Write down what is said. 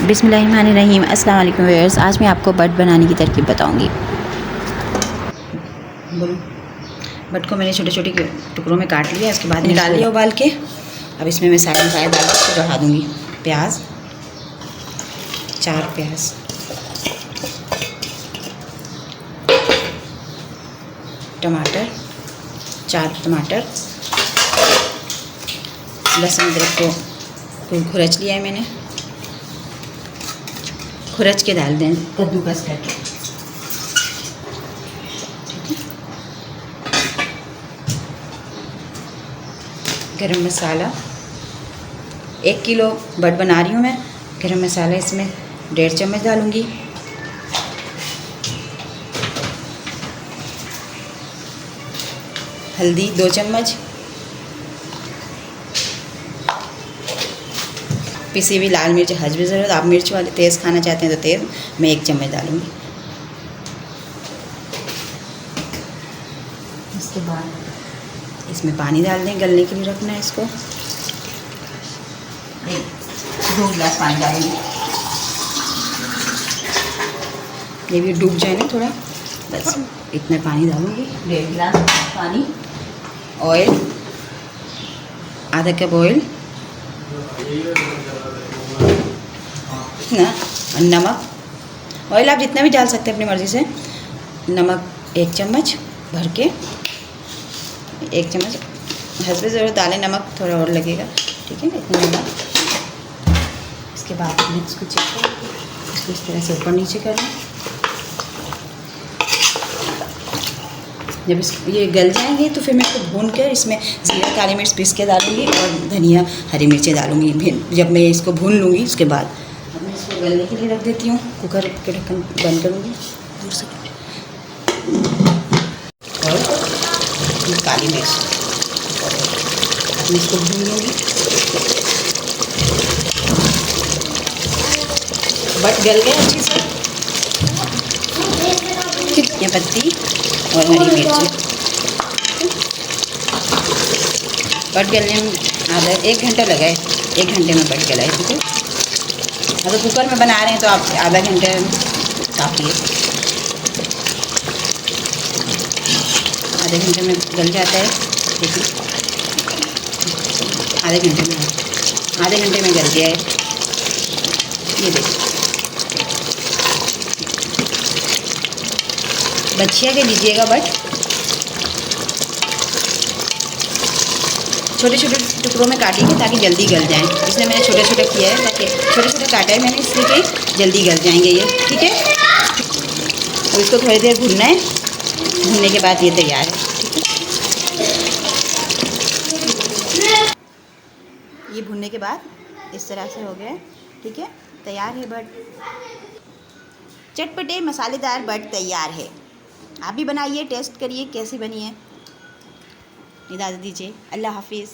बिस्मिल्लाहिर्रहमानिर्रहीम। अस्सलाम वालेकुम व्यूअर्स। आज मैं आपको बट बनाने की तरकीब बताऊंगी। बोलो। बट को मैंने छोटे छोटे टुकड़ों में काट लिया, इसके बाद निकाल लिया उबाल के। अब इसमें मैं सारे मसाले डाल के चढ़ा दूँगी। प्याज, 4 प्याज, टमाटर, 4 टमाटर, लहसुन अदरक को खुरच लिया है मैंने, खुरच के डाल दें कद्दूकस करके। गरम मसाला, 1 किलो बट बना रही हूँ मैं। गरम मसाला इसमें 1.5 चम्मच डालूँगी। हल्दी 2 चम्मच, पिसी हुई लाल मिर्च हस्ब ज़रूरत। आप मिर्च वाले तेज़ खाना चाहते हैं तो तेज़, मैं 1 चम्मच डालूँगी। इसके बाद इसमें पानी डाल दें, गलने के लिए रखना है इसको। 2 गिलास पानी डालूँगी। ये भी डूब जाए ना थोड़ा, बस इतना पानी डालूँगी। 1.5 गिलास पानी। ऑयल, आधा कप ऑयल ना, नमक। ऑयल आप जितना भी डाल सकते हैं अपनी मर्ज़ी से। नमक 1 चम्मच भर के, 1 चम्मच हस्बे ज़रूरत डालें, नमक थोड़ा और लगेगा, ठीक है। इतना नमक। इसके बाद मिर्च को चेक करें, इसको इस तरह से ऊपर नीचे करें। जब ये गल जाएंगे तो फिर मैं इसको भून कर इसमें ज़ीरा काली मिर्च पीस के डालूँगी और धनिया हरी मिर्चें डालूँगी। जब मैं इसको भून लूँगी उसके बाद अब मैं इसको गलने के लिए रख देती हूँ। कुकर के ढक्कन बंद करूँगी दूर से। और काली मिर्च इसको भून लूँगी। बट गल गए अच्छी से। धनिया पत्ती और हरी मिर्च। बट गलने में आधा 1 घंटा लगा है। 1 घंटे में बट गला है, ठीक है। अगर कुकर में बना रहे हैं तो आप आधा घंटे काफ़ी है। आधे घंटे में गल जाता है, देखिए। आधे घंटे में गल गया है, ये देखिए। बचिया के लीजिएगा बट छोटे छोटे टुकड़ों में काटिएगा ताकि जल्दी गल जाएं। इसलिए मैंने छोटे छोटे किया है, ताकि छोटे छोटे काटा है मैंने इसलिए कि जल्दी गल जाएंगे ये, ठीक है। तो इसको थोड़ी देर भूनना है। भूनने के बाद ये तैयार है, ठीक है। ये भूनने के बाद इस तरह से हो गया है, ठीक है। तैयार है बट, चटपटे मसालेदार बट तैयार है। आप भी बनाइए, टेस्ट करिए कैसी बनी है। इजाज़त दीजिए, अल्लाह हाफिज़।